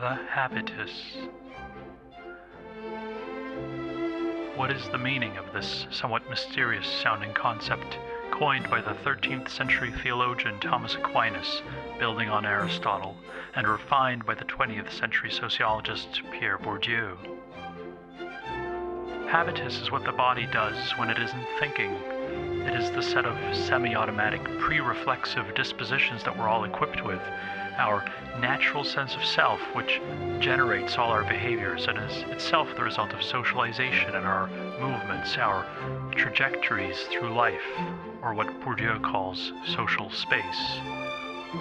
The Habitus. What is the meaning of this somewhat mysterious-sounding concept, coined by the 13th century theologian Thomas Aquinas, building on Aristotle, and refined by the 20th century sociologist Pierre Bourdieu? Habitus is what the body does when it isn't thinking. It is the set of semi-automatic, prereflexive dispositions that we're all equipped with, our natural sense of self, which generates all our behaviors and is itself the result of socialization and our movements, our trajectories through life, or what Bourdieu calls social space.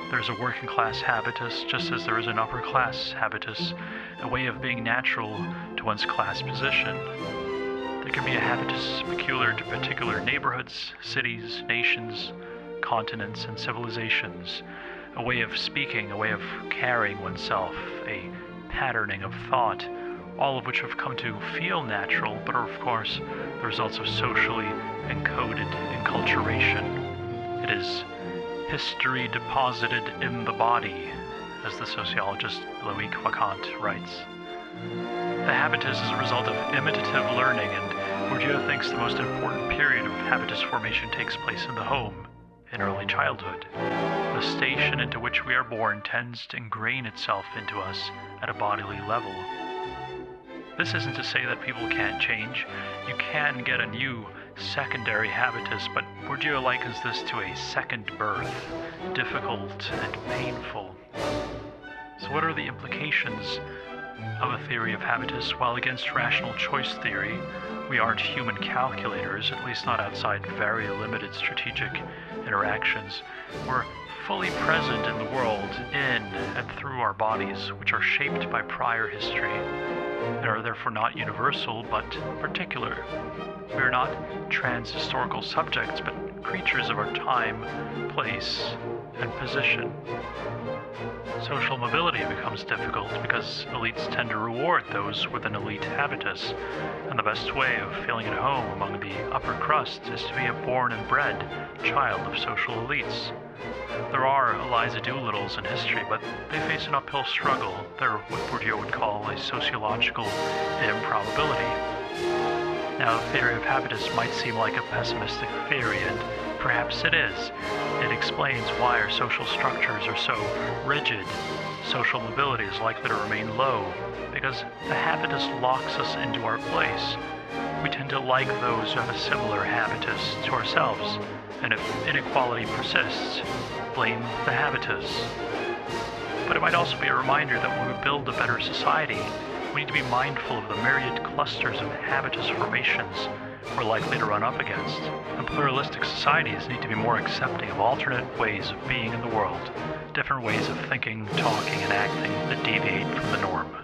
There's a working class habitus just as there is an upper class habitus, a way of being natural to one's class position. There can be a habitus peculiar to particular neighborhoods, cities, nations, continents, and civilizations, a way of speaking, a way of carrying oneself, a patterning of thought, all of which have come to feel natural, but are of course the results of socially encoded inculturation. It is history deposited in the body, as the sociologist Loïc Wacquant writes. The habitus is a result of imitative learning, and Bourdieu thinks the most important period of habitus formation takes place in the home, in early childhood. The station into which we are born tends to ingrain itself into us at a bodily level. This isn't to say that people can't change. You can get a new secondary habitus, but Bourdieu likens this to a second birth, difficult and painful. So what are the implications of a theory of habitus? While against rational choice theory, we aren't human calculators, at least not outside very limited strategic interactions. We're fully present in the world, in and through our bodies, which are shaped by prior history, and are therefore not universal, but particular. We are not trans-historical subjects, but creatures of our time, place, and position. Social mobility becomes difficult because elites tend to reward those with an elite habitus, and the best way of feeling at home among the upper crust is to be a born and bred child of social elites. There are Eliza Doolittles in history, but they face an uphill struggle. They're what Bourdieu would call a sociological improbability. Now, the theory of habitus might seem like a pessimistic theory, and perhaps it is. It explains why our social structures are so rigid. Social mobility is likely to remain low, because the habitus locks us into our place. We tend to like those who have a similar habitus to ourselves, and if inequality persists, blame the habitus. But it might also be a reminder that when we build a better society, we need to be mindful of the myriad clusters of habitus formations we're likely to run up against, and pluralistic societies need to be more accepting of alternate ways of being in the world, different ways of thinking, talking, and acting that deviate from the norm.